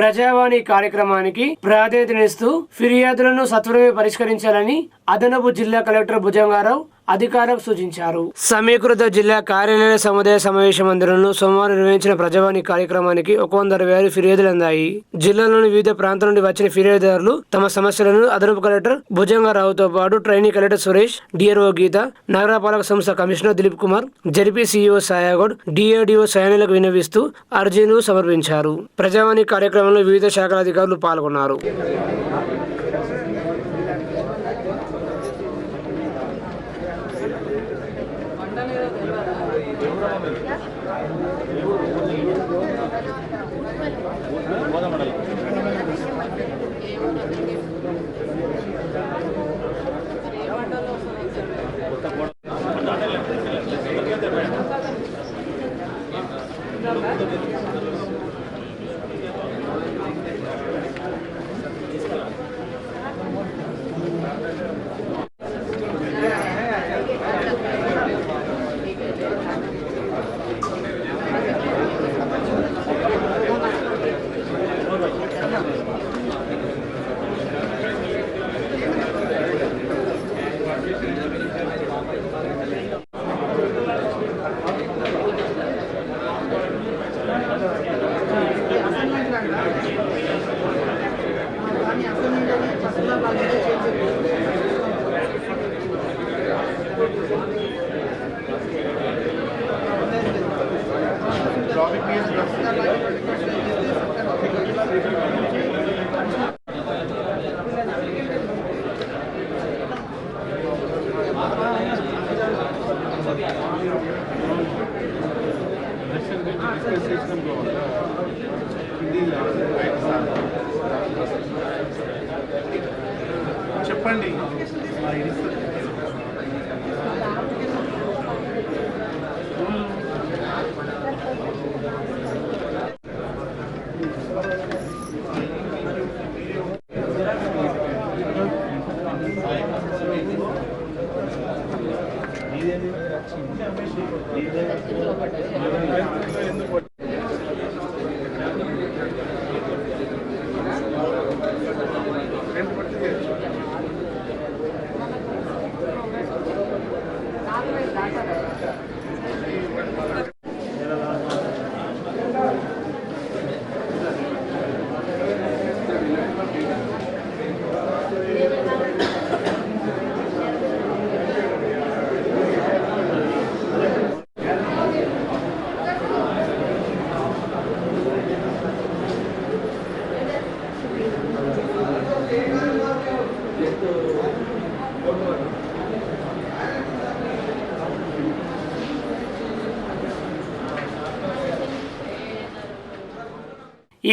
ప్రజావాణి కార్యక్రమానికి ప్రాధాన్యతనిస్తూ ఫిర్యాదులను సత్వరమే పరిష్కరించాలని అదనపు జిల్లా కలెక్టర్ భుజంగారావు అధికారులకు సూచించారు. సమీకృత జిల్లా కార్యాలయ సముదాయ సమావేశ మందిరంలో సోమవారం నిర్వహించిన ప్రజావాణి కార్యక్రమానికి 160 ఫిర్యాదులు అందాయి. జిల్లాలోని వివిధ ప్రాంతాల నుండి వచ్చిన ఫిర్యాదుదారులు తమ సమస్యలను అదనపు కలెక్టర్ భుజంగారావుతో పాటు trainee collector Suresh, DRO Geetha, నగరపాలక సంస్థ commissioner Dilip Kumar, ZP CEO Sayagoud, DRDO సయానులకు విన్నవిస్తూ అర్జీలు సమర్పించారు. ప్రజావాణి కార్యక్రమంలో వివిధ శాఖల అధికారులు పాల్గొన్నారు. చెప్పండి.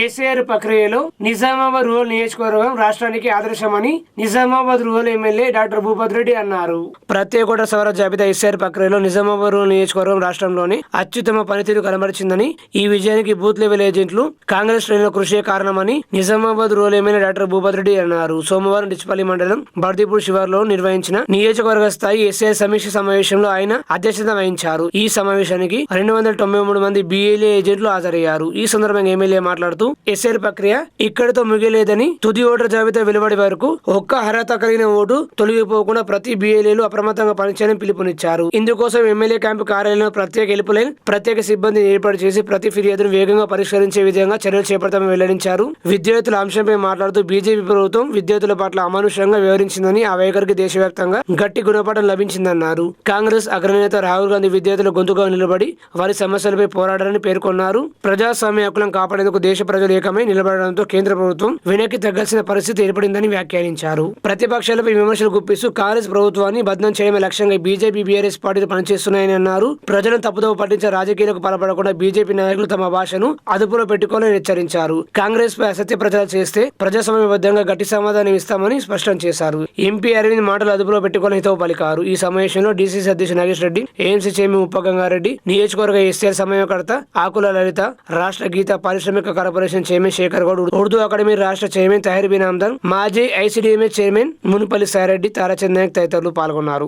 ఏసీఆర్ ప్రక్రియలో నిజామాబాద్ రూరల్ నియోజకవర్గం రాష్ట్రానికి ఆదర్శమని Nizamabad rural MLA doctor Bhupath Reddy అన్నారు. ప్రత్యేక ఓటర్ సవరణ జాబితా ఏసీఆర్ ప్రక్రియలో నిజామాబాద్ రూరల్ నియోజకవర్గం రాష్ట్రంలోని అత్యుత్తమ పనితీరు కనబరిచిందని, ఈ విజయానికి బూత్ లెవెల్ ఏజెంట్లు కాంగ్రెస్ శ్రేణుల కృషి కారణమని Nizamabad rural MLA doctor Bhupath Reddy అన్నారు. సోమవారం డిచ్పల్లి మండలం బర్దీపూర్ శివార్లో నిర్వహించిన నియోజకవర్గ స్థాయి ఏసీఆర్ సమీక్ష సమావేశంలో ఆయన అధ్యక్షత వహించారు. ఈ సమావేశానికి 293 మంది బిఎల్ఏ ఏజెంట్లు హాజరయ్యారు. ఈ సందర్భంగా ఎమ్మెల్యే మాట్లాడుతూ ఎస్ఆర్ ప్రక్రియ ఇక్కడితో ముగియలేదని, తుది ఓటర్ జాబితా వెలువడి వరకు ఒక్క అర్హత కలిగిన ఓటు తొలగిపోకుండా ప్రతి బిఎల్ఏలు అప్రమత్తంగా పనిచేయాలని పిలుపునిచ్చారు. ఇందుకోసం ఎమ్మెల్యే క్యాంపు కార్యాలయంలో ప్రత్యేక హెల్ప్ లైన్, ప్రత్యేక సిబ్బందిని ఏర్పాటు చేసి ప్రతి ఫిర్యాదును వేగంగా పరిష్కరించే విధంగా చర్యలు చేపడతామని వెల్లడించారు. విద్యార్థుల అంశంపై మాట్లాడుతూ బీజేపీ ప్రభుత్వం విద్యార్థుల పట్ల అమానుషంగా వ్యవహరించిందని, ఆ వైఖరికి దేశవ్యాప్తంగా గట్టి గుణపాఠం లభించిందన్నారు. కాంగ్రెస్ అగ్రనేత రాహుల్ గాంధీ విద్యార్థుల గొంతుగా నిలబడి వారి సమస్యలపై పోరాడారని పేర్కొన్నారు. ప్రజాస్వామ్య హక్కులను కాపాడేందుకు దేశ ప్రజలు ఏకమై నిలబడడంతో కేంద్ర ప్రభుత్వం వెనక్కి తగ్గాల్సిన పరిస్థితి ఏర్పడిందని వ్యాఖ్యానించారు. ప్రతిపక్షాలపై విమర్శలు గుప్పిస్తూ కాంగ్రెస్ ప్రభుత్వాన్ని బద్నాం చేయడమే లక్ష్యంగా బీజేపీ, బీఆర్ఎస్ పార్టీలు పనిచేస్తున్నాయని అన్నారు. ప్రజలను తప్పుదోవ పట్టించే రాజకీయాలకు పాల్పడకుండా బీజేపీ నాయకులు తమ భాషను అదుపులో పెట్టుకోవాలని హెచ్చరించారు. కాంగ్రెస్ పై అసత్య ప్రచారం చేస్తే ప్రజాస్వామ్యబద్ధంగా గట్టి సమాధానం ఇస్తామని స్పష్టం చేశారు. ఎంపీ అరవింద్ మాటలు అదుపులో పెట్టుకోవాలని హితవు పలికారు. ఈ సమావేశంలో డీసీసీ అధ్యక్షుడు నాగేష్ రెడ్డి, ఏఎంసీ చైర్మన్ ఉప్ప గంగారెడ్డి, నియోజకవర్గ ఎస్ఆర్ సమన్వయకర్త ఆకుల లలిత, రాష్ట్ర గీత పారిశ్రామిక corporation chairman Shekhar Goud, Urdu academy రాష్ట్ర చైర్మన్ తహీర్ బిన్ హమ్దన్, మాజీ ఐసీడీఎంఏ చైర్మన్ మునుపల్లి సాయిరెడ్డి, తారాచంద్ నాయక్ తదితరులు పాల్గొన్నారు.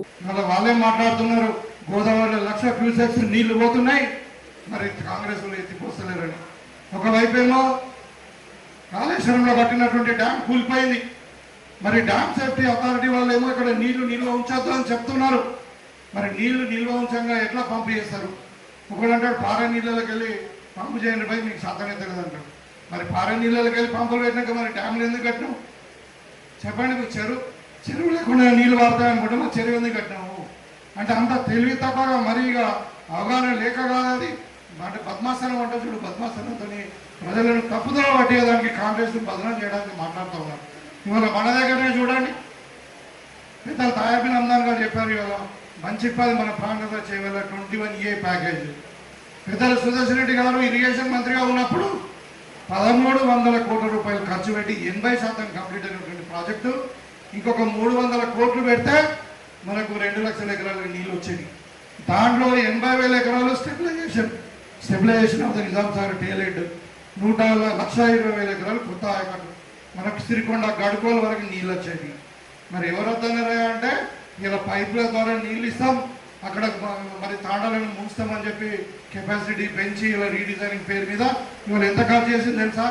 వాళ్ళే మాట్లాడుతున్నారు, గోదావరిలో 1,00,000 క్యూసెక్స్ నీళ్లు పోతున్నాయి, మరి కాంగ్రెస్ వాళ్ళు ఎత్తిపోస్తలేరని. ఒకవైపేమో కాళేశ్వరంలో కట్టినటువంటి డ్యామ్ కూలిపోయింది. మరి డ్యామ్ సేఫ్టీ అథారిటీ వాళ్ళు ఏమో ఇక్కడ నీళ్లు నిల్వ ఉంచొద్దు అని చెప్తున్నారు. మరి నీళ్లు నిల్వ ఉంచంగా ఎట్లా పంపు చేస్తారు? ఒకడు అంటాడు పారే నీళ్ళకి వెళ్ళి పంపు చేయండి పోయి మీకు సాధనే తెలియదు అంటాడు. మరి పారే నీళ్ళకి వెళ్ళి పంపులు పెట్టినాక మరి డ్యామ్లు ఎందుకు కట్టినావు చెప్పండి? మీకు చెరువు లేకుండా నీళ్ళు వాడతాయనుకుంటే మరి చెరువు ఎందుకు కట్టినావు అంటే అంత తెలివి తప్పగా మరి ఇక అవగాహన లేక కాదు అది. అంటే పద్మాసనం అంటే చూడు, పద్మాసనంతో ప్రజలను తప్పుదల పట్టేదానికి కాంగ్రెస్ బదనం చేయడానికి మాట్లాడుతూ ఉన్నారు. ఇవాళ మన దగ్గరనే చూడండి, పెద్దలు తాయాబిన్ అమ్దాన్ గారు చెప్పారు ఇవాళ మంచిప్పది మన ప్రాంతంలో చేయగల 21A ప్యాకేజ్. పెద్దలు సుదర్శన్ రెడ్డి గారు ఇరిగేషన్ మంత్రిగా ఉన్నప్పుడు 1300 కోట్ల రూపాయలు ఖర్చు పెట్టి 80% కంప్లీట్ అయినటువంటి ప్రాజెక్టు. ఇంకొక 300 కోట్లు పెడితే మనకు 2 లక్షల ఎకరాలకు నీళ్ళు వచ్చేది. దాంట్లో 80,000 ఎకరాలు stabilisation of the Nizam Sagar tailed, 1,20,000 ఎకరాలు కొత్త ఆయకట్టు, మనకు సిరికొండ గడుకోల వరకు నీళ్ళు వచ్చేది. మరి ఎవరు వద్దన్నారా అంటే ఇలా పైపుల ద్వారా నీళ్ళు ఇస్తాం, అక్కడ మరి తాండాలను ముంచుతామని చెప్పి కెపాసిటీ పెంచి ఇలా రీడిజైనింగ్ పేరు మీద ఇవాళ ఎంత ఖర్చు చేసింది తెలుసా?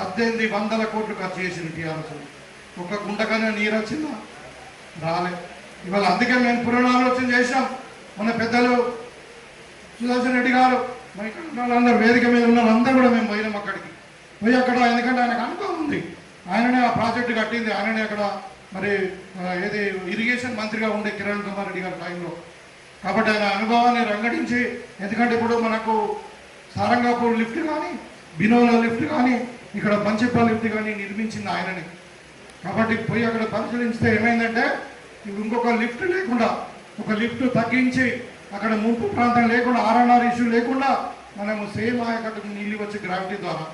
1800 కోట్లు ఖర్చు చేసింది టీఆర్ఎస్. ఒక గుంటకన్నా నీరు వచ్చిందా? రాలే. ఇవాళ అందుకే మేము పునరాలోచన చేసాం. మన పెద్దలు సుదర్శన్ రెడ్డి గారు మరి ఇక్కడ అందరూ వేదిక మీద ఉన్న అందరూ కూడా మేము పోయినాం అక్కడికి పోయి అక్కడ, ఎందుకంటే ఆయనకు అనుభవం ఉంది, ఆయననే ఆ ప్రాజెక్టు కట్టింది, ఆయననే అక్కడ మరి ఏది ఇరిగేషన్ మంత్రిగా ఉండే కిరణ్ కుమార్ రెడ్డి గారి టైంలో. కాబట్టి ఆయన అనుభవాన్ని రంగడించి, ఎందుకంటే ఇప్పుడు మనకు సారంగాపూర్ లిఫ్ట్ కానీ, బినోలా లిఫ్ట్ కానీ, ఇక్కడ పంచిప్ప లిఫ్ట్ కానీ నిర్మించింది ఆయనని. కాబట్టి పోయి అక్కడ పరిశీలిస్తే ఏమైందంటే ఇంకొక లిఫ్ట్ లేకుండా, ఒక లిఫ్ట్ తగ్గించి అక్కడ ముంపు ప్రాంతం లేకుండా, ఆర్ఎన్ఆర్ ఇష్యూ లేకుండా మనము సేమ్ ఆయకట్టుకు నీళ్ళు వచ్చి గ్రావిటీ ద్వారా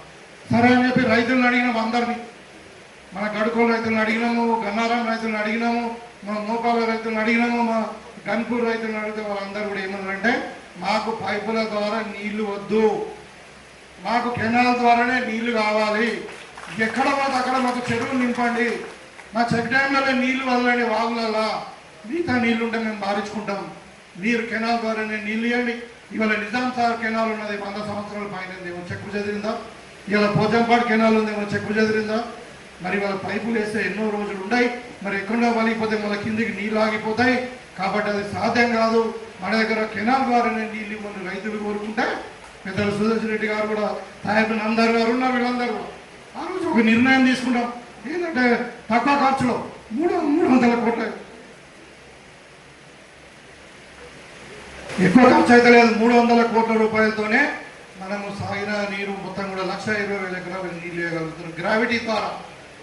సరే అని చెప్పి రైతులను అడిగినాము అందరినీ. మన గడుకోల రైతులను అడిగినాము, గన్నారం రైతులను అడిగినాము, మా మోపాల రైతులను అడిగినాము, మా గన్పూర్ రైతులను అడిగితే వాళ్ళందరూ కూడా ఏమన్నారంటే మాకు పైపుల ద్వారా నీళ్లు వద్దు, మాకు కెనాల్ ద్వారానే నీళ్లు కావాలి, ఎక్కడ పోతే అక్కడ మాకు చెరువులు నింపండి, మా చెక్ డ్యామ్లలో నీళ్లు వదలండి, వాగులలో మిగతా నీళ్లు ఉంటే మేము బారించుకుంటాం, మీరు కెనాల్ ద్వారానే నీళ్ళు ఇవ్వండి. ఇవాళ నిజాం సాగర్ కెనాల్ ఉన్నది 100 సంవత్సరాల పైన ఏమో చెక్కు చెదిరిందా? ఇవాళ పోచంపాడు కెనాల్ ఉంది, ఏమో చెక్కు చెదిరిందా? మరి వాళ్ళ పైపులు వేస్తే ఎన్నో రోజులు ఉన్నాయి, మరి ఎక్కడో వలిగిపోతే మళ్ళీ కిందికి నీళ్ళు ఆగిపోతాయి. కాబట్టి అది సాధ్యం కాదు. మన దగ్గర కెనాల్ ద్వారానే నీళ్ళు ఇవ్వని రైతులు కోరుకుంటే పెద్దలు సుదర్శన్ రెడ్డి గారు కూడా, తాయబిన్ అందరు గారు ఉన్నారు, వీళ్ళందరూ ఆ రోజు ఒక నిర్ణయం తీసుకుంటాం. ఏంటంటే తక్కువ ఖర్చులో 300 కోట్ల, ఎక్కువ ఖర్చు అయితే లేదు, 300 కోట్ల రూపాయలతోనే మనము సాగిన నీరు మొత్తం కూడా 1,20,000 ఎకరాలకు నీళ్ళు వేయగలుగుతున్నాం గ్రావిటీ ద్వారా.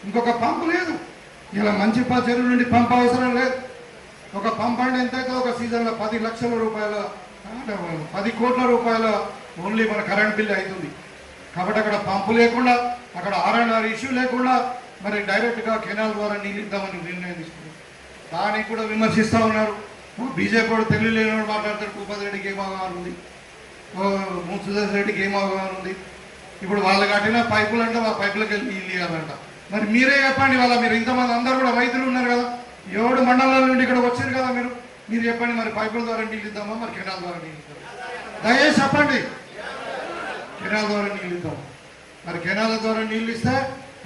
ఇంకొక పంపు లేదు. ఇలా మంచిప్ప చెరువు నుండి పంప్ అవసరం లేదు. ఒక పంప్ అంటే ఎంతైతే ఒక సీజన్లో 10 లక్షల రూపాయల, 10 కోట్ల రూపాయల ఓన్లీ మన కరెంట్ బిల్ అవుతుంది. కాబట్టి అక్కడ పంపు లేకుండా, అక్కడ ఆర్ఎన్ఆర్ ఇష్యూ లేకుండా మరి డైరెక్ట్గా కెనాల్ ద్వారా నీళ్ళు ఇద్దామని నిర్ణయం తీసుకున్నారు. దానికి కూడా విమర్శిస్తూ ఉన్నారు. బీజేపీ వాడు తెలివి లేనివాడు మాట్లాడతాడు, భూపతి రెడ్డికి ఏం అవగాహన ఉంది, సుదర్శన్ రెడ్డికి ఏం అవగాహన ఉంది. ఇప్పుడు వాళ్ళు కట్టిన పైపులు అంటే ఆ పైపులకి వెళ్ళి నీళ్ళు ఇవ్వాలంట. మరి మీరే చెప్పండి, వాళ్ళ మీరు ఇంతమంది అందరూ కూడా రైతులు ఉన్నారు కదా, 7 మండలాల నుండి ఇక్కడ వచ్చారు కదా, మీరు చెప్పండి మరి పైపుల ద్వారా నీళ్ళు ఇద్దామా, మరి కెనాల్ ద్వారా నీళ్ళు ఇద్దామా? దయచేసి చెప్పండి, కెనాల్ ద్వారా నీళ్ళు ఇద్దాం. మరి కెనాల్ ద్వారా నీళ్ళు ఇస్తే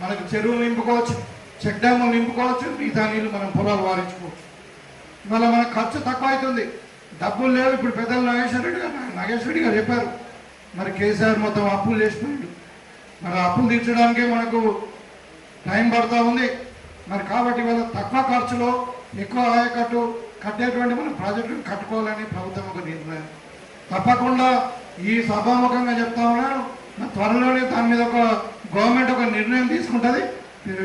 మనకు చెరువులు నింపుకోవచ్చు, చెక్ డ్యాములు నింపుకోవచ్చు, మిగతా నీళ్ళు మనం పొలాలు వారించుకోవచ్చు. ఇవాళ మనకు ఖర్చు తక్కువ అవుతుంది, డబ్బులు లేవు. ఇప్పుడు పెద్దలు నాగేశ్వర రెడ్డి గారు చెప్పారు, మరి కేసీఆర్ మొత్తం అప్పులు చేసిపోయాడు. మరి అప్పులు తీర్చడానికే మనకు టైం పడుతూ ఉంది. మరి కాబట్టి ఇవాళ తక్కువ ఖర్చులో ఎక్కువ ఆయకట్టు కట్టేటువంటి మనం ప్రాజెక్టును కట్టుకోవాలని ప్రభుత్వం ఒక నిర్ణయం. తప్పకుండా ఈ సభాముఖంగా చెప్తా ఉన్నాను, త్వరలోనే దాని మీద ఒక గవర్నమెంట్ ఒక నిర్ణయం తీసుకుంటుంది.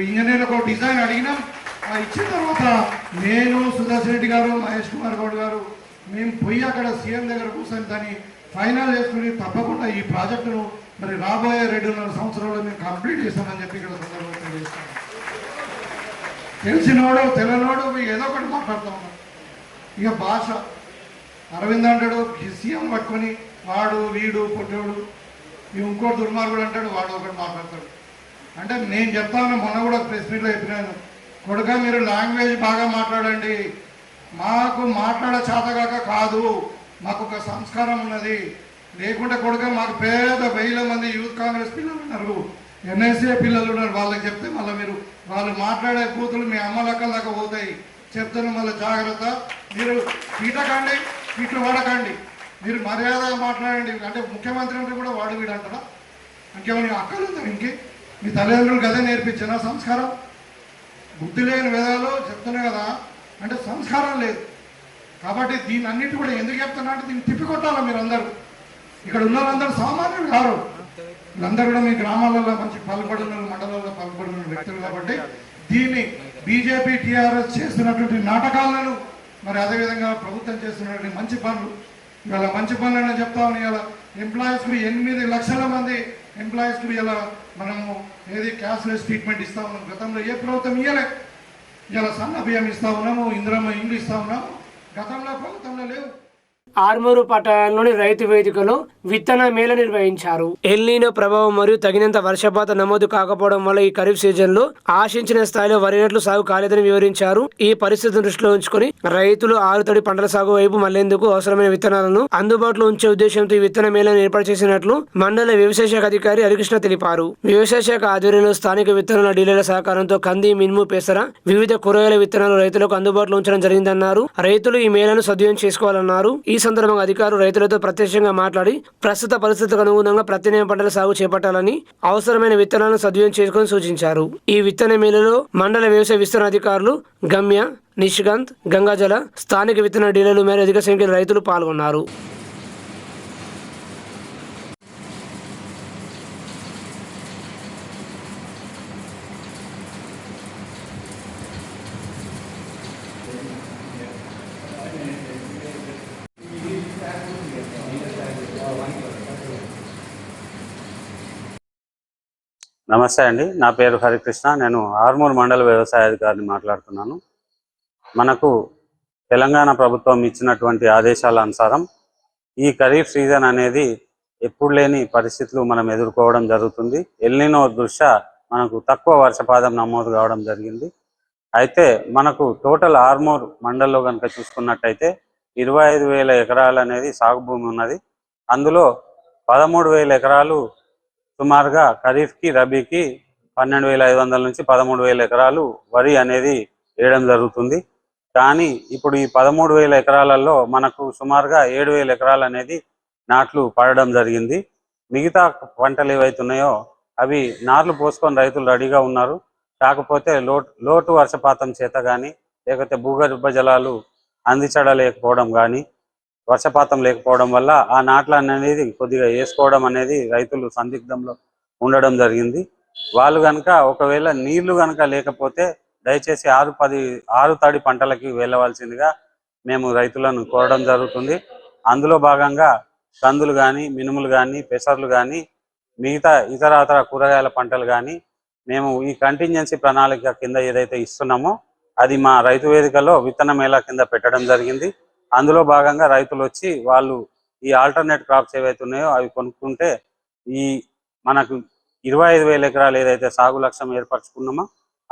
ఇంజనీర్లు ఒక డిజైన్ అడిగినాం, ఇచ్చిన తర్వాత నేను, సుదర్శన్ రెడ్డి గారు, మహేష్ కుమార్ గౌడ్ గారు మేము పోయి అక్కడ సీఎం దగ్గర కూర్చొని దాన్ని ఫైనల్ చేసుకుని తప్పకుండా ఈ ప్రాజెక్టును మరి రాబోయే 2.5 సంవత్సరాల్లో మేము కంప్లీట్ చేస్తామని చెప్పి ఇక్కడ సందర్భంగా చేస్తాం. తెలిసినోడు తెలియనోడు ఏదో ఒకటి మాట్లాడుతూ ఉన్నాడు. ఇక భాష అరవింద్ అంటాడు, సీఎం పట్టుకొని వాడు వీడు పుట్టోడు, ఇంకో దుర్మార్గుడు అంటాడు, వాడు ఒకటి మాట్లాడతాడు. అంటే నేను చెప్తాను, మొన్న కూడా ప్రెస్ మీట్లో చెప్పినాను, కొడుక మీరు లాంగ్వేజ్ బాగా మాట్లాడండి, మాకు మాట్లాడే చేతగాక కాదు, మాకు ఒక సంస్కారం ఉన్నది. లేకుంటే కొడుక మాకు పేద 1000 మంది యూత్ కాంగ్రెస్ పిల్లలు ఉన్నారు, ఎన్ఎస్ఏ పిల్లలు ఉన్నారు, వాళ్ళకి చెప్తే మళ్ళీ మీరు వాళ్ళు మాట్లాడే కూతులు మీ అమ్మలక్కల దాకా పోతాయి. చెప్తాను మళ్ళీ జాగ్రత్త. మీరు పీటకండి, పీట్లు వాడకండి, మీరు మర్యాదగా మాట్లాడండి. అంటే ముఖ్యమంత్రి అంటే కూడా వాడు వీడు అంటారా? ఇంకేమైనా అక్కలు ఉందా? ఇంకే మీ తల్లిదండ్రులు గదే నేర్పించిన సంస్కారం? బుద్ధి లేని వేదాలు చెప్తున్నా కదా, అంటే సంస్కారం లేదు. కాబట్టి దీన్ని అన్నిటి కూడా ఎందుకు చెప్తున్నా అంటే దీన్ని తిప్పికొట్టాలా మీరు అందరూ. ఇక్కడ ఉన్న వాళ్ళందరూ సామాన్యులు కారు, వీళ్ళందరూ కూడా మీ గ్రామాలలో మంచి పలుపడిన మండలాల్లో పలుపడిన వ్యక్తులు. కాబట్టి దీన్ని బీజేపీ టీఆర్ఎస్ చేస్తున్నటువంటి నాటకాలను, మరి అదేవిధంగా ప్రభుత్వం చేస్తున్నటువంటి మంచి పనులు, ఇవాళ మంచి పనులని చెప్తామని ఇవాళ ఎంప్లాయీస్కి 8 లక్షల మంది ఎంప్లాయీస్కి ఇలా మనము ఏది క్యాష్లెస్ ట్రీట్మెంట్ ఇస్తా ఉన్నాం. గతంలో ఏ ప్రభుత్వం ఇవ్వలే. ఇలా సన్న బియ్యం ఇస్తా ఉన్నాము, ఇందిరమ్మ ఇండ్లు ఇస్తా ఉన్నాము, గతంలో ప్రభుత్వంలో లేవు. ఆర్మూరు పట్టణంలోని రైతు వేదికలో విత్తన మేళ నిర్వహించారు. ఎల్నీనో ప్రభావం మరియు తగినంత వర్షపాతం నమోదు కాకపోవడం వల్ల ఈ ఖరీఫ్ సీజన్ లో ఆశించిన స్థాయిలో వరి రేట్లు సాగు కాలేదని వివరించారు. ఈ పరిస్థితిని దృష్టిలో ఉంచుకుని రైతులు ఆరుతడి పంటల సాగు వైపు మళ్లేందుకు అవసరమైన విత్తనాలను అందుబాటులో ఉంచే ఉద్దేశంతో ఈ విత్తన మేళను ఏర్పాటు చేసినట్లు మండల వ్యవసాయ శాఖ అధికారి హరికృష్ణ తెలిపారు. వ్యవసాయ శాఖ ఆధ్వర్యంలో స్థానిక విత్తనాల డీలర్ల సహకారంతో కంది, మినుము, పెసర, వివిధ కూరగాయల విత్తనాలు రైతులకు అందుబాటులో ఉంచడం జరిగిందన్నారు. రైతులు ఈ మేళను సద్వినియోగం చేసుకోవాలన్నారు. ఈ సందర్భంగా అధికారులు రైతులతో ప్రత్యక్షంగా మాట్లాడి ప్రస్తుత పరిస్థితులకు అనుగుణంగా ప్రత్యామ్నాయ పంటల సాగు చేపట్టాలని, అవసరమైన విత్తనాలను సద్వినియోగం చేసుకుని సూచించారు. ఈ విత్తన మేళలో మండల వ్యవసాయ విస్తరణ అధికారులు గమ్య, నిష్కాంత్, గంగాజల, స్థానిక విత్తన డీలర్లు మేర అధిక సంఖ్యలో రైతులు పాల్గొన్నారు. నమస్తే అండి, నా పేరు హరికృష్ణ. నేను ఆర్మూర్ మండల వ్యవసాయ అధికారిని మాట్లాడుతున్నాను. మనకు తెలంగాణ ప్రభుత్వం ఇచ్చినటువంటి ఆదేశాల అనుసారం ఈ ఖరీఫ్ సీజన్ అనేది ఎప్పుడు లేని పరిస్థితులు మనం ఎదుర్కోవడం జరుగుతుంది. ఎల్నినో దృష్ట్యా మనకు తక్కువ వర్షపాతం నమోదు కావడం జరిగింది. అయితే మనకు టోటల్ ఆర్మూర్ మండల్లో కనుక చూసుకున్నట్టయితే 25,000 ఎకరాలు అనేది సాగు భూమి ఉన్నది. అందులో 13,000 ఎకరాలు సుమారుగా ఖరీఫ్కి, రబీకి 12,500 నుంచి 13,000 ఎకరాలు వరి అనేది వేయడం జరుగుతుంది. కానీ ఇప్పుడు ఈ 13,000 ఎకరాలలో మనకు సుమారుగా 7,000 ఎకరాలు అనేది నాట్లు పడడం జరిగింది. మిగతా పంటలు ఏవైతున్నాయో అవి నార్లు పోసుకొని రైతులు రెడీగా ఉన్నారు. కాకపోతే లోటు వర్షపాతం చేత కానీ, లేకపోతే భూగర్భ జలాలు అందించడలేకపోవడం కానీ, వర్షపాతం లేకపోవడం వల్ల ఆ నాట్లు అనేది కొద్దిగా వేసుకోవడం అనేది రైతులు సందిగ్ధంలో ఉండడం జరిగింది. వాళ్ళు కనుక ఒకవేళ నీళ్లు కనుక లేకపోతే దయచేసి 6 తడి పంటలకి వెళ్ళవలసిందిగా మేము రైతులను కోరడం జరుగుతుంది. అందులో భాగంగా కందులు కానీ, మినుములు కానీ, పెసర్లు కానీ, మిగతా ఇతర కూరగాయల పంటలు కానీ మేము ఈ కంటింజెన్సీ ప్రణాళిక కింద ఏదైతే ఇస్తున్నామో అది మా రైతు వేదికలో విత్తన మేళా కింద పెట్టడం జరిగింది. అందులో భాగంగా రైతులు వచ్చి వాళ్ళు ఈ ఆల్టర్నేట్ క్రాప్స్ ఏవైతే ఉన్నాయో అవి కొనుక్కుంటే ఈ మనకు 25,000 ఎకరాలు ఏదైతే సాగు లక్ష్యం ఏర్పరచుకున్నామో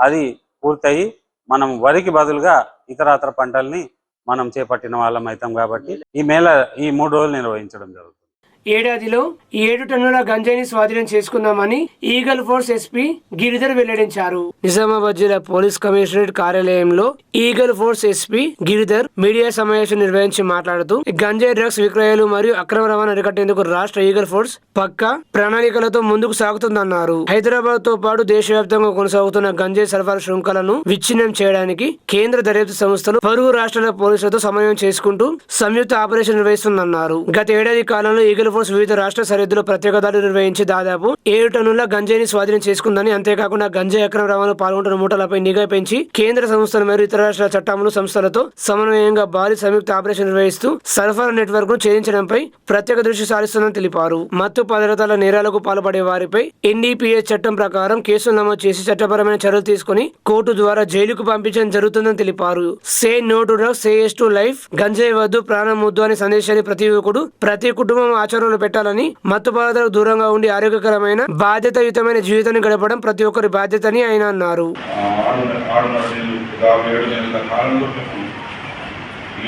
అది పూర్తయి మనం వరికి బదులుగా ఇతర పంటల్ని మనం చేపట్టిన వాళ్ళం అవుతాం. కాబట్టి ఈ మేళ ఈ 3 రోజులు నిర్వహించడం జరుగుతుంది. ఏడాదిలో 7 టన్నుల గంజాయిని స్వాధీనం చేసుకున్నామని ఈగల్ ఫోర్స్ ఎస్పీ గిరిధర్ వెల్లడించారు. నిజామాబాద్ జిల్లా పోలీస్ కమిషనరేట్ కార్యాలయంలో eagle force SP Giridhar media సమావేశం నిర్వహించి మాట్లాడుతూ గంజాయి డ్రగ్స్ విక్రయాలు మరియు అక్రమ రవాణా అరికట్టేందుకు రాష్ట్ర ఈగల్ ఫోర్స్ పక్కా ప్రణాళికలతో ముందుకు సాగుతుందన్నారు. హైదరాబాద్ తో పాటు దేశవ్యాప్తంగా కొనసాగుతున్న గంజాయి సరఫరా శృంఖలను విచ్ఛిన్నం చేయడానికి కేంద్ర దర్యాప్తు సంస్థలు పొరుగు రాష్ట్రాల పోలీసులతో సమన్వయం చేసుకుంటూ సంయుక్త ఆపరేషన్ నిర్వహిస్తుందన్నారు. గత ఏడాది కాలంలో ఈగల్ ఫోర్స్ వివిధ రాష్ట్ర సరిహద్దులో ప్రత్యేక దాడులు నిర్వహించి దాదాపు 7 టన్నుల గంజాయిని స్వాధీనం చేసుకుందని, అంతేకాకుండా గంజాయి అక్రమ రవాణాలో పాల్గొంటున్న మూటలపై నిఘా పెంచి కేంద్ర సంస్థలు మరియు ఇతర రాష్ట్రాల చట్టములు సంస్థలతో సమన్వయంగా భారీ సంయుక్త ఆపరేషన్ నిర్వహిస్తూ సరఫరా నెట్వర్క్ ను ఛేదించడంపై ప్రత్యేక దృష్టి సారిస్తుందని తెలిపారు. మత్తు పదార్థాల నేరాలకు పాల్పడే వారిపై ఎన్డీపీఎస్ చట్టం ప్రకారం కేసులు నమోదు చేసి చట్టపరమైన చర్యలు తీసుకుని కోర్టు ద్వారా జైలుకు పంపించడం జరుగుతుందని తెలిపారు. Say no to drugs, say yes to life, గంజాయి వద్దు ప్రాణం ముద్దు అనే సందేశాన్ని ప్రతి యువకుడు, ప్రతి కుటుంబం ఆచరణలో పెట్టాలని, మత్తు పదార్థాలకు దూరంగా ఉండి ఆరోగ్యకరమైన బాధ్యతాయుతమైన జీవితాన్ని గడపడం ప్రతి ఒక్కరి బాధ్యతని ఆయన అన్నారు.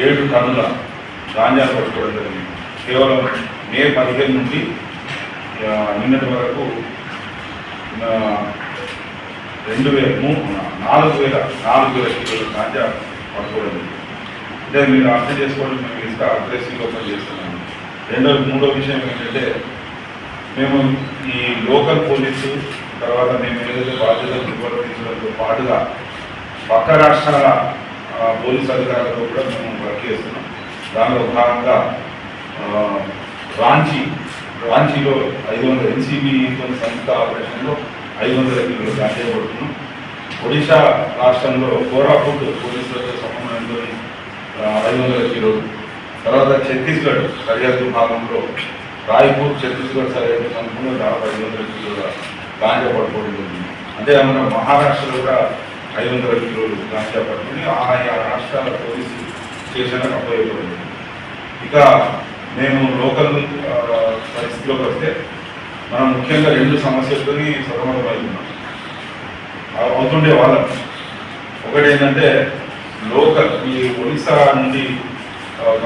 7 టన్నుల గాంజా పట్టుకోవడం జరిగింది. కేవలం మే 15 నుండి నిన్నటి వరకు 4,000 కిలోల గాంజా పట్టుకోవడం. అంటే మీరు అర్థం చేసుకోవడం మేము ఇంకా అగ్రెసివ్గా పని చేస్తున్నాము. మూడో విషయం ఏంటంటే మేము ఈ లోకల్ పోలీసు తర్వాత మేము ఏదైతే బాధ్యతలు నిర్వర్తించడంతో పాటుగా పక్క రాష్ట్రాల పోలీసు అధికారులతో కూడా మేము వర్క్ చేస్తున్నాం. దానిలో భాగంగా రాంచీలో 500 ఎన్సీబీతో సంయుక్త ఆపరేషన్లో 500 కిలోలు గాంజా పడుతున్నాం. ఒడిశా రాష్ట్రంలో కోరాపుట్ పోలీసులతో సమన్వయంతో 500 కిలోలు. తర్వాత ఛత్తీస్గఢ్ సరిహద్దు భాగంలో రాయ్పూర్ ఛత్తీస్గఢ్ సరిహద్దు సంఘంలో దాదాపు 500 కిలోల గాంజా పట్టుకోవడం జరిగింది. అంతేకాకుండా మహారాష్ట్రలో కూడా 500 కిలోలు గాంజా పట్టుకుని ఆయా రాష్ట్రాల పోలీసు స్టేషన్లకు అప్పయ్యబడింది. ఇక మేము లోకల్ పరిస్థితిలోకి వస్తే మనం ముఖ్యంగా 2 సమస్యలతో సతమతమవుతున్నాం అవుతుండే వాళ్ళం. ఒకటి ఏంటంటే లోకల్ ఈ ఒడిశా నుండి ఒక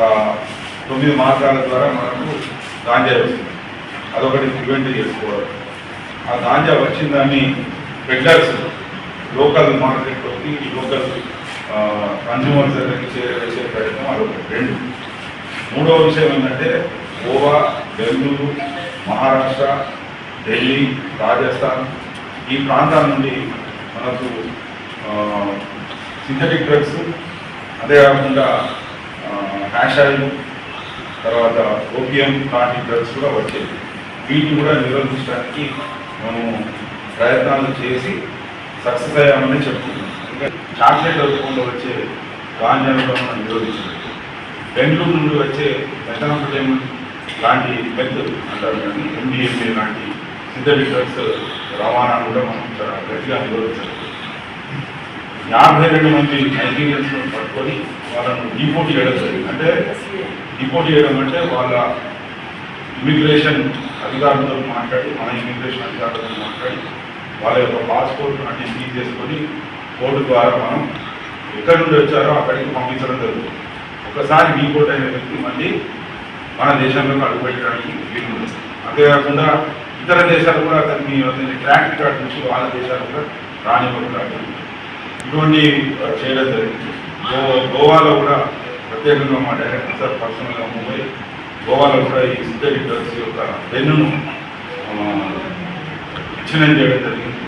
9 మార్గాల ద్వారా మనకు గాంజా వస్తుంది. అదొకటి ప్రివెంట్ చేసుకోవాలి. ఆ గాంజా వచ్చిన దాన్ని పెడ్లర్స్ లోకల్ మార్కెట్లోకి లోకల్ కన్జ్యూమర్స్ దగ్గరికి చేరవేసే ప్రయత్నం అదొకటి. మూడవ విషయం ఏంటంటే గోవా, బెంగళూరు, మహారాష్ట్ర, ఢిల్లీ, రాజస్థాన్ ఈ ప్రాంతాల నుండి మనకు సింథటిక్ డ్రగ్స్, అదేకాకుండా హ్యాష్ ఆయిల్, తర్వాత ఓపియం లాంటి డ్రగ్స్ కూడా వచ్చేది. వీటిని కూడా నిరోధించడానికి మనం ప్రయత్నాలు చేసి సక్సెస్ అయ్యామని చెప్తున్నాం. ఇంకా చాక్లెట్ రూపంలో వచ్చే గాంజాను కూడా మనం నిరోధించలేదు. బెంగళూరు నుండి వచ్చే మెథాంఫెటమిన్ లాంటి మెత్ అంటారు కానీ ఎండిఎంఏ లాంటి సింథటిక్ డ్రగ్స్ రవాణా కూడా మనం చాలా గట్టిగా నిరోధించాలి. 52 మంది నైజీరియన్స్ పట్టుకొని వాళ్ళను డిపోర్ట్ చేయడం జరిగింది. అంటే డిపోర్ట్ చేయడం అంటే వాళ్ళ ఇమిగ్రేషన్ అధికారులతో మాట్లాడి మన ఇమిగ్రేషన్ అధికారులతో మాట్లాడి వాళ్ళ యొక్క పాస్పోర్ట్ అన్ని సీజ్ చేసుకొని కోర్టు ద్వారా మనం ఎక్కడి నుండి వచ్చారో అక్కడికి పంపించడం జరుగుతుంది. ఒకసారి డిపోర్ట్ అయిన వ్యక్తి మళ్ళీ మన దేశంలోకి అడుగుపెట్టడానికి వీలు ఉంది. అంతేకాకుండా ఇతర దేశాలు కూడా అతన్ని ట్రాక్ రికార్డ్ నుంచి వాళ్ళ దేశాలు కూడా రానివ్వకుండా ఇటువంటి చేయడం జరిగింది. గోవాలో కూడా ప్రత్యేకంగా మా డైరెక్టర్ సార్ పర్సనల్గా ముంబై గోవాలో కూడా ఈ సింథటిక్ డ్రగ్స్ యొక్క పెన్నును విచ్ఛిన్నం చేయడం జరిగింది.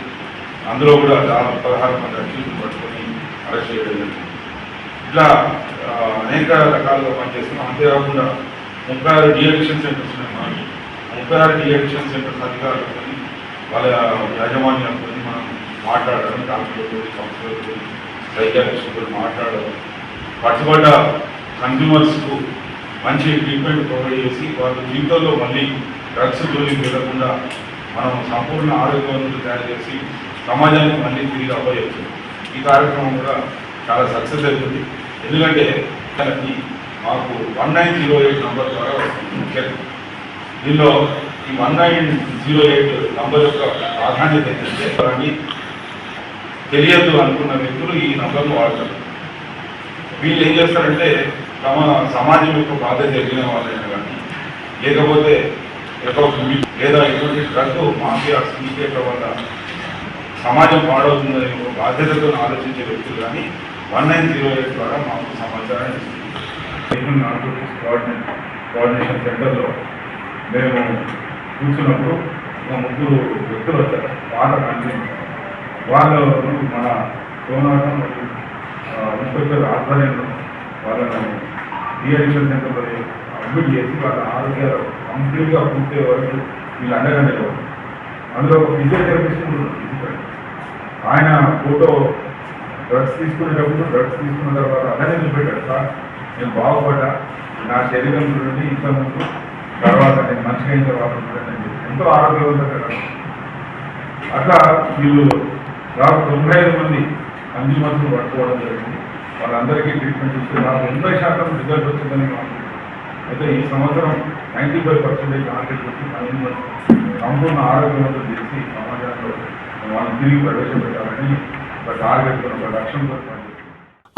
అందులో కూడా దాదాపు 16 మంది అక్యూజ్లు పట్టుకొని అరెస్ట్ చేయడం జరిగింది. ఇట్లా అనేక రకాలుగా పనిచేస్తున్నాం. అంతేకాకుండా 36 డిఅడిక్షన్ సెంటర్స్ ఉన్నాయి. మనకి 36 డిఅడిక్షన్ సెంటర్స్ అధికారులతో వాళ్ళ యాజమాన్యాలతో మనం మాట్లాడడం, డాక్టర్లతో, కౌన్సిలర్తో, సైకాలజిస్టులతో మాట్లాడడం, పట్టుబడ్డ కన్జ్యూమర్స్కు మంచి ట్రీట్మెంట్ ప్రొవైడ్ చేసి వాళ్ళ జీవితంలో మళ్ళీ డ్రగ్స్ జోలికి వెళ్లకుండా మనం సంపూర్ణ ఆరోగ్యవంతులు తయారు చేసి సమాజానికి మళ్ళీ తిరిగి అప్పయ్యవచ్చు. ఈ కార్యక్రమం కూడా చాలా సక్సెస్ అవుతుంది. ఎందుకంటే మాకు 1908 నంబర్ ద్వారా వస్తుంది. ముఖ్యంగా దీనిలో ఈ 1908 నంబర్ యొక్క ప్రాధాన్యత ఏంటంటే అని తెలియదు అనుకున్న వ్యక్తులు ఈ నంబర్ను వాడతారు. వీళ్ళు ఏం చేస్తారంటే తమ సమాజం యొక్క బాధ్యత ఎదిగిన వాళ్ళైనా కానీ లేకపోతే లేదా ఎటువంటి డ్రగ్ మాఫియా సిండికేట్ల వల్ల సమాజం పాడవుతుందనే ఒక బాధ్యతతో ఆలోచించే వ్యక్తులు కానీ 1908 ద్వారా మాకు సమాచారం ఇస్తుంది. నార్కోటిక్స్ కోఆర్డినేషన్ సెంటర్లో మేము కూర్చున్నప్పుడు ఒక 3 వ్యక్తులు వచ్చారు. వాళ్ళ కంటిన్యూ వాళ్ళు మన సోనాటం మరియు ఇన్స్పెక్టర్ ఆధ్వర్యంలో వాళ్ళను డిఅడిక్షన్ సెంటర్లో అడ్మిట్ చేసి వాళ్ళ ఆరోగ్యాలు కంప్లీట్గా పూర్తయ్యే వరకు వీళ్ళు అండగా నిలవాలి. అందులో ఒక ఫిజియోథెరపిస్ట్ ఆయన ఫోటో డ్రగ్స్ తీసుకునేటప్పుడు డ్రగ్స్ తీసుకున్న తర్వాత అలానే చూపెట్టాడు. సార్ నేను బాగుపడ్డా, నా శరీరం నుండి ఇంత ముందు తర్వాత నేను మంచిగా అయిన తర్వాత ఎంతో ఆరోగ్యవంతంగా. అట్లా వీళ్ళు దాదాపు 95 మంది కన్జ్యూమర్స్ పట్టుకోవడం జరిగింది. వాళ్ళందరికీ ట్రీట్మెంట్ ఇస్తే నాకు 80% రిజల్ట్ వచ్చిందని మాకు. అయితే ఈ సంవత్సరం 95% టార్గెట్ వచ్చి కన్జ్యూమర్స్ సంపూర్ణ ఆరోగ్యవంతులు చేసి సమాజంలో వాళ్ళని తిరిగి ప్రవేశపెట్టాలని ఒక టార్గెట్, ఒక లక్ష్యంతో పనిచేస్తుంది.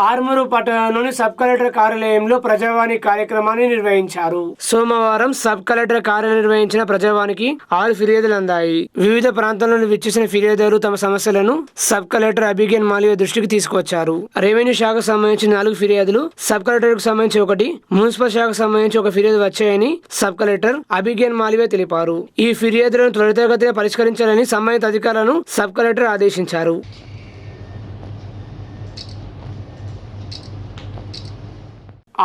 ఆర్మూరు పట్టణంలోని సబ్ కలెక్టర్ కార్యాలయంలో ప్రజావాణి కార్యక్రమాన్ని నిర్వహించారు. సోమవారం సబ్ కలెక్టర్ కార్యాలయం నిర్వహించిన ప్రజావానికి 6 ఫిర్యాదులు అందాయి. వివిధ ప్రాంతాల విచ్చేసిన ఫిర్యాదులు తమ సమస్యలను సబ్ కలెక్టర్ అభిజ్ఞాన్ మాల్వియా దృష్టికి తీసుకొచ్చారు. రెవెన్యూ శాఖకు సంబంధించి 4 ఫిర్యాదులు, సబ్ కలెక్టర్ కు సంబంధించి 1, మున్సిపల్ శాఖకు సంబంధించి 1 ఫిర్యాదు వచ్చాయని సబ్ కలెక్టర్ అభిజ్ఞాన్ మాల్వియా తెలిపారు. ఈ ఫిర్యాదులను త్వరితగతిన పరిష్కరించాలని సంబంధిత అధికారులను సబ్ కలెక్టర్ ఆదేశించారు.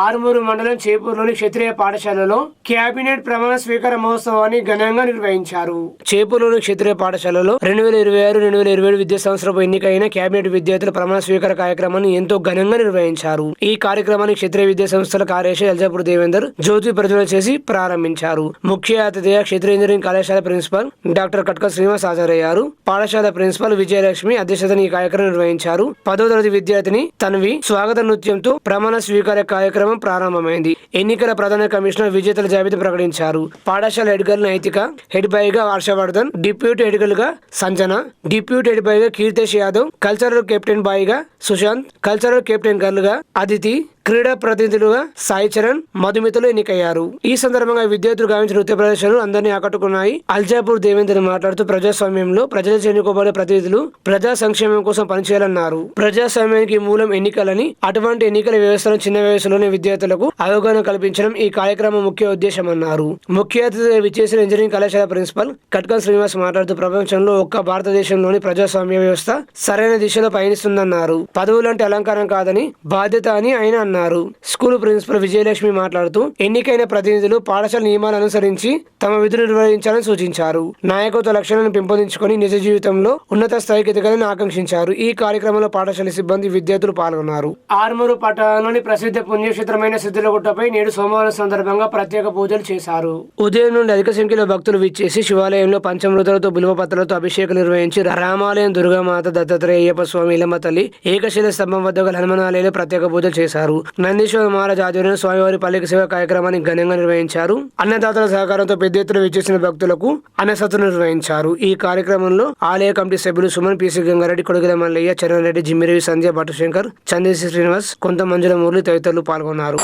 ఆర్మూరు మండలం చేపూరులోని క్షత్రియ పాఠశాలలో కేబినెట్ ప్రమాణ స్వీకార మహోత్సవాన్ని ఘనంగా నిర్వహించారు. చేపూరులోని క్షత్రియ పాఠశాలలో 2026-2027 విద్యా సంవత్సరపు ఎన్నికైన కేబినెట్ విద్యార్థుల ప్రమాణ స్వీకార కార్యక్రమాన్ని ఎంతో ఘనంగా నిర్వహించారు. ఈ కార్యక్రమాన్ని క్షత్రియ విద్యా సంస్థల కార్యదర్శి అల్జాపూర్ దేవేందర్ జ్యోతి ప్రజ్వలన చేసి ప్రారంభించారు. ముఖ్య అతిథిగా క్షత్రియ ఇంజనీరింగ్ కళాశాల ప్రిన్సిపల్ డాక్టర్ కట్క శ్రీనివాస్ హాజరయ్యారు. పాఠశాల ప్రిన్సిపల్ విజయలక్ష్మి అధ్యక్షతన ఈ కార్యక్రమం నిర్వహించారు. 10వ తరగతి విద్యార్థిని తన్వి స్వాగత నృత్యంతో ప్రమాణ స్వీకార కార్యక్రమం ప్రారంభమైంది. ఎన్నికల ప్రధాన కమిషనర్ విజేతల జాబితా ప్రకటించారు. పాఠశాల హెడ్ గర్ల్ నైతిక, హెడ్ బాయ్ గా హర్షవర్ధన్, డిప్యూటీ హెడ్ గర్ల్ గా సంజన, డిప్యూటీ హెడ్ బాయ్ గా కీర్తేష్ యాదవ్, కల్చరల్ కెప్టెన్ బాయ్ గా సుశాంత్, కల్చరల్ కెప్టెన్ గర్ల్ గా అదితి, క్రీడా ప్రతినిధులుగా సాయి చరణ్, మధుమితలు ఎన్నికయ్యారు. ఈ సందర్భంగా విద్యార్థులు గావించిన నృత్య ప్రదర్శనలు అందరినీ ఆకట్టుకున్నాయి. అల్జాపూర్ దేవేంద్ర మాట్లాడుతూ ప్రజాస్వామ్యంలో ప్రజలు ఎన్నుకోబడే ప్రతినిధులు ప్రజా సంక్షేమం కోసం పనిచేయాలన్నారు. ప్రజాస్వామ్యానికి మూలం ఎన్నికలని, అటువంటి ఎన్నికల వ్యవస్థను చిన్న వయసులోని విద్యార్థులకు అవగాహన కల్పించడం ఈ కార్యక్రమం ముఖ్య ఉద్దేశమన్నారు. ముఖ్య అతిథిగా విచ్చేసిన ఇంజనీరింగ్ కళాశాల ప్రిన్సిపల్ కట్కన్ శ్రీనివాస్ మాట్లాడుతూ ప్రపంచంలో ఒక్క భారతదేశంలోని ప్రజాస్వామ్య వ్యవస్థ సరైన దిశలో పయనిస్తుందన్నారు. పదవులంటే అలంకారం కాదని బాధ్యత అని ఆయన అన్నారు. స్కూల్ ప్రిన్సిపల్ విజయలక్ష్మి మాట్లాడుతూ ఎన్నికైన ప్రతినిధులు పాఠశాల నియమాలను అనుసరించి తమ విధులు నిర్వహించాలని సూచించారు. నాయకత్వ లక్షణాలను పెంపొందించుకొని నిజ జీవితంలో ఉన్నత స్థాయికి ఎదగాలని ఆకాంక్షించారు. ఈ కార్యక్రమంలో పాఠశాల సిబ్బంది, విద్యార్థులు పాల్గొన్నారు. ఆర్మూరు పట్టణంలోని ప్రసిద్ధ పుణ్యక్షేత్రమైన సిద్ధులగుట్టపై నేడు సోమవారం సందర్భంగా ప్రత్యేక పూజలు చేశారు. ఉదయం నుండి అధిక సంఖ్యలో భక్తులు విచ్చేసి శివాలయంలో పంచమృతాలతో, బిల్వపత్రాలతో అభిషేకం నిర్వహించి రామాలయం, దుర్గామాత, దత్తాత్రేయ, అయ్యప్ప స్వామి, ఇలమ్మ తల్లి, ఏకశిల స్తంభం వద్ద గల హనుమానాలయంలో ప్రత్యేక పూజలు చేశారు. నందీశ్వర మహారాజ్ ఆధ్వర్యంలో స్వామివారి పల్లకి సేవ కార్యక్రమాన్ని ఘనంగా నిర్వహించారు. అన్నదాతల సహకారంతో పెద్ద ఎత్తున విచ్చేసిన భక్తులకు అన్నసత్తులు నిర్వహించారు. ఈ కార్యక్రమంలో ఆలయ కమిటీ సభ్యులు సుమన్, పిసి గంగారెడ్డి, కొడుకుల మల్లయ్య, చరణ్ రెడ్డి, జిమ్మిరవి, సంధ్య, భట్టశంకర్, చంద్రశేఖర్ శ్రీనివాస్, కొంత మంజుల మురళి తదితరులు పాల్గొన్నారు.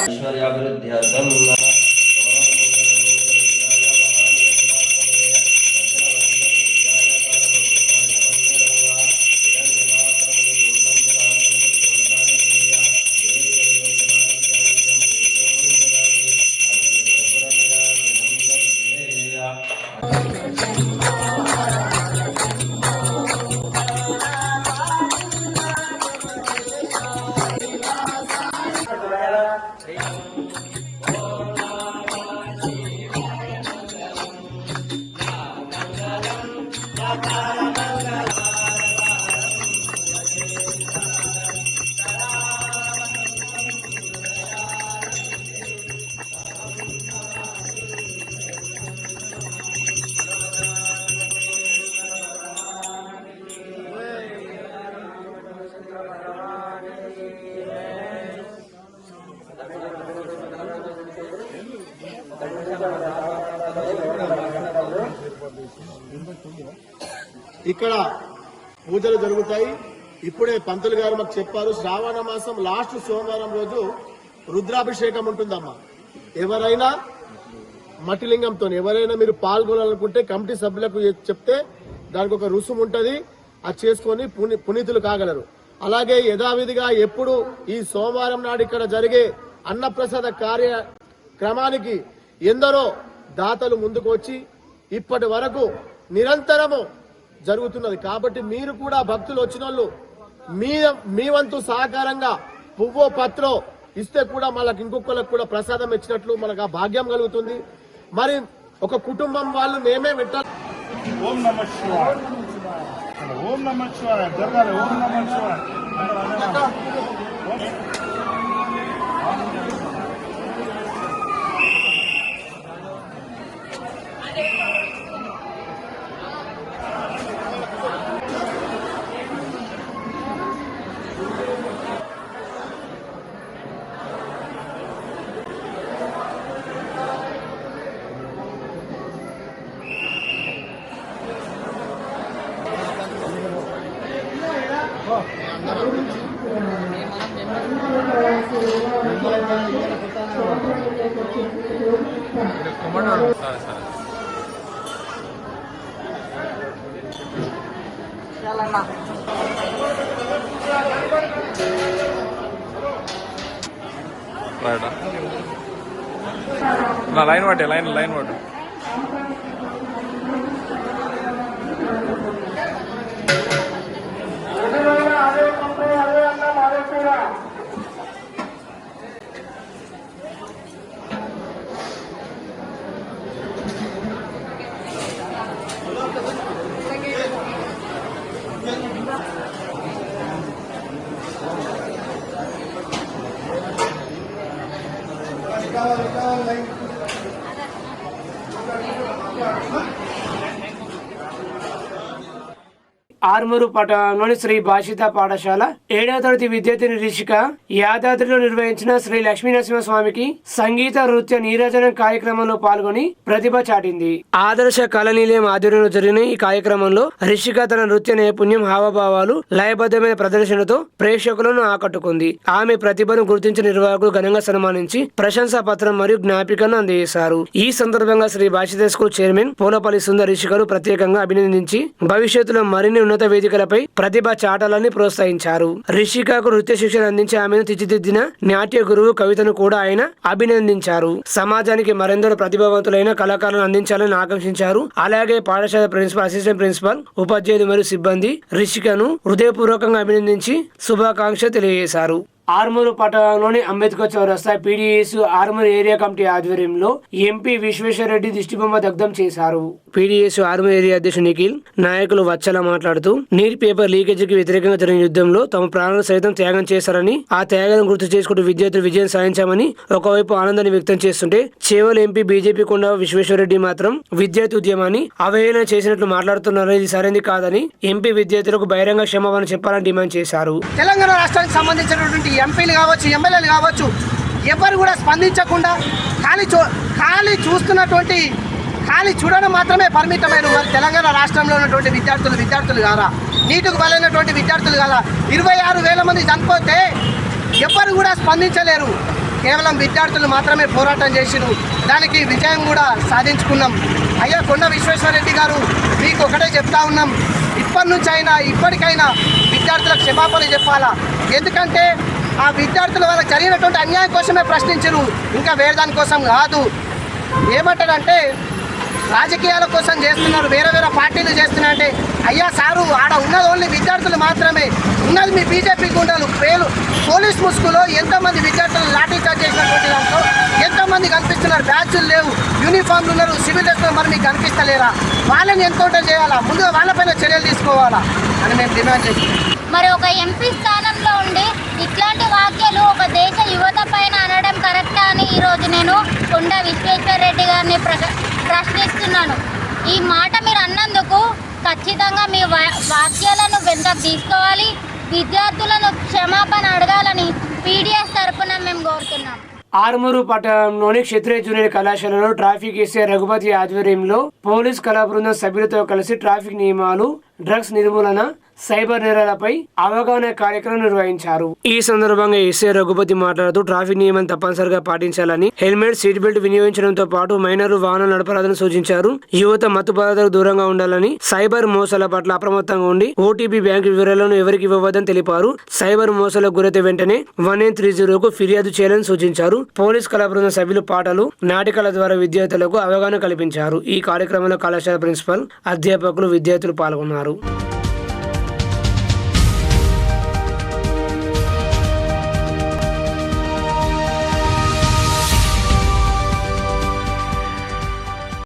ఐశ్వర్యాభివృద్ధ్యర్థం ఇక్కడ పూజలు జరుగుతాయి. ఇప్పుడే పంతులు గారు మాకు చెప్పారు, శ్రావణ మాసం లాస్ట్ సోమవారం రోజు రుద్రాభిషేకం ఉంటుందమ్మా. ఎవరైనా మట్టిలింగంతో ఎవరైనా మీరు పాల్గొనాలనుకుంటే కమిటీ సభ్యులకు చెప్తే దానికి ఒక రుసుము ఉంటుంది, అది చేసుకొని పునీతులు కాగలరు. అలాగే యథావిధిగా ఎప్పుడు ఈ సోమవారం నాడు ఇక్కడ జరిగే అన్నప్రసాద కార్యక్రమానికి ఎందరో దాతలు ముందుకు వచ్చి ఇప్పటి వరకు నిరంతరము జరుగుతున్నది. కాబట్టి మీరు కూడా భక్తులు వచ్చిన వాళ్ళు మీ వంతు సహకారంగా పువ్వో పత్రో ఇస్తే కూడా మనకు ఇంకొకరికి కూడా ప్రసాదం ఇచ్చినట్లు మనకు ఆ భాగ్యం కలుగుతుంది. మరి ఒక కుటుంబం వాళ్ళు మేమే పెట్టాలి. ఓం నమః శివాయ, ఓం నమః శివాయ, జరగాలి. ఓం నమః శివాయ. అందరం నుంచి లైన్ పట్టే లైన్ పట్టు. ఆర్మూరు పట్టణంలోని శ్రీ భాషిత పాఠశాల 7వ తరగతి విద్యార్థిని రిషిక యాదాద్రిలో నిర్వహించిన శ్రీ లక్ష్మీనరసింహస్వామికి సంగీత నృత్య నీరాజనం కార్యక్రమంలో పాల్గొని ప్రతిభ చాటింది. ఆదర్శ కళానిలయం ఆధ్వర్యంలో జరిగిన ఈ కార్యక్రమంలో రిషిక తన నృత్య నైపుణ్యం, హావభావాలు, లయబద్ధమైన ప్రదర్శనతో ప్రేక్షకులను ఆకట్టుకుంది. ఆమె ప్రతిభను గుర్తించిన నిర్వాహకులు ఘనంగా సన్మానించి ప్రశంసా పత్రం మరియు జ్ఞాపికను అందజేశారు. ఈ సందర్భంగా శ్రీ భాషిత స్కూల్ చైర్మన్ పోలపల్లి సుందర్ రిషికను ప్రత్యేకంగా అభినందించి భవిష్యత్తులో మరిన్ని ఉన్నత వేదికలపై ప్రతిభ చాటాలని ప్రోత్సహించారు. రిషికకు నృత్య శిక్షణ అందించి ఆమెను తీర్చిదిద్దిన నాట్య గురువు కవితను కూడా ఆయన అభినందించారు. సమాజానికి మరెందరో ప్రతిభావంతులైన కళాకారులను అందించాలని ఆకాంక్షించారు. అలాగే పాఠశాల ప్రిన్సిపల్, అసిస్టెంట్ ప్రిన్సిపల్, ఉపాధ్యాయులు మరియు సిబ్బంది రిషికను హృదయపూర్వకంగా అభినందించి శుభాకాంక్షలు తెలియజేశారు. ఆర్మూరు పట్టణంలోని అంబేద్కర్ చౌరస్తా పీడీఎస్ ఆర్మూరు ఏరియా కమిటీ ఆధ్వర్యంలో ఎంపీ విశ్వేశ్వరరెడ్డి దిష్టిబొమ్మ దగ్ధం చేశారు. పీడీఎస్ ఆర్మూరు ఏరియా అధ్యక్షుడు నిఖిల్ నాయకులు వచ్చల మాట్లాడుతూ నీటి పేపర్ లీకేజీకి వ్యతిరేకంగా జరిగిన యుద్ధంలో తమ ప్రాణాలు సైతం త్యాగం చేశారని, ఆ త్యాగాలను గుర్తు చేసుకుంటూ విద్యార్థులు విజయం సాధించామని ఒకవైపు ఆనందాన్ని వ్యక్తం చేస్తుంటే, చేవల్ ఎంపీ బీజేపీ కొండ విశ్వేశ్వరరెడ్డి మాత్రం విద్యార్థి ఉద్యమాన్ని అవహేళన చేసినట్లు మాట్లాడుతున్నారని, ఇది సరైనది కాదని ఎంపీ విద్యార్థులకు బహిరంగ క్షమాపణ చెప్పాలని డిమాండ్ చేశారు. తెలంగాణ రాష్ట్రానికి సంబంధించినటువంటి ఎంపీలు కావచ్చు, ఎమ్మెల్యేలు కావచ్చు, ఎవరు కూడా స్పందించకుండా ఖాళీ చూడడం మాత్రమే పరిమితమైన వారు తెలంగాణ రాష్ట్రంలో ఉన్నటువంటి విద్యార్థులు కారా, నీటికి బలైనటువంటి విద్యార్థులు కారా. 26,000 మంది చనిపోతే ఎవరు కూడా స్పందించలేరు. కేవలం విద్యార్థులు మాత్రమే పోరాటం చేసిరు. దానికి విజయం కూడా సాధించుకున్నాం. అయ్యా కొండ విశ్వేశ్వరరెడ్డి గారు, మీకు ఒకటే చెప్తా ఉన్నాం, ఇప్పటికైనా విద్యార్థులకు క్షమాపణ చెప్పాలా. ఎందుకంటే ఆ విద్యార్థులు వాళ్ళకి జరిగినటువంటి అన్యాయం కోసమే ప్రశ్నించరు, ఇంకా వేరే దానికోసం కాదు. ఏమంటారంటే రాజకీయాల కోసం చేస్తున్నారు, వేరే పార్టీలు చేస్తున్నారంటే, అయ్యా సారు ఆడ ఉన్నది ఓన్లీ విద్యార్థులు మాత్రమే, ఉన్నది మీ బీజేపీ గుండాలు. పోలీస్ ముసుగులో ఎంతోమంది విద్యార్థులు లాఠీ చార్జ్ చేసినటువంటి దాంట్లో ఎంతోమంది కనిపిస్తున్నారు. బ్యాచ్లు లేవు, యూనిఫామ్లు ఉన్నారు, సివిల్ డ్రెస్లో, మరి మీకు కనిపిస్తలేరా? వాళ్ళని ఎన్కౌంటర్ చేయాలా, ముందుగా వాళ్ళపైన చర్యలు తీసుకోవాలా అని మేము డిమాండ్ చేస్తున్నాం. మరి ఒక ఎంపీ స్థానంలో ఉండి ఇట్లాంటి వాక్యాలు ఒక దేశ యువత పైన అనడం కరెక్టా అని ఈరోజు నేను కొండ విశ్వేశ్వరరెడ్డి గారిని ప్రశ్నిస్తున్నాను. ఈ మాట మీరు అన్నందుకు ఖచ్చితంగా మీ వాక్యాలను వెనక్కి తీసుకోవాలి, విద్యార్థులను క్షమాపణ అడగాలని పీడీఎస్ తరఫున మేము కోరుతున్నాం. ఆర్మూరు పట్టణంలోని క్షత్రియ జూనియర్ కళాశాలలో ట్రాఫిక్ ఎస్ఐ రఘుపతి ఆధ్వర్యంలో పోలీస్ కళా బృందం సభ్యులతో కలిసి ట్రాఫిక్ నియమాలు, డ్రగ్స్ నిర్మూలన, సైబర్ నేరాలపై అవగాహన కార్యక్రమం నిర్వహించారు. ఈ సందర్భంగా ఎస్ఐ రఘుపతి మాట్లాడుతూ ట్రాఫిక్ నియమాన్ని తప్పనిసరిగా పాటించాలని, హెల్మెట్, సీట్ బెల్ట్ వినియోగించడంతో పాటు మైనర్లు వాహనం నడపరాదని సూచించారు. యువత మత్తు పదార్థాలకు దూరంగా ఉండాలని, సైబర్ మోసాల పట్ల అప్రమత్తంగా ఉండి ఓటీపీ బ్యాంకు వివరాలను ఎవరికి ఇవ్వవద్దని తెలిపారు. సైబర్ మోసాలకు గురైతే వెంటనే 1930కు ఫిర్యాదు చేయాలని సూచించారు. పోలీస్ కళా బృందం సభ్యులు పాటలు, నాటకాల ద్వారా విద్యార్థులకు అవగాహన కల్పించారు. ఈ కార్యక్రమంలో కళాశాల ప్రిన్సిపల్, అధ్యాపకులు, విద్యార్థులు పాల్గొన్నారు.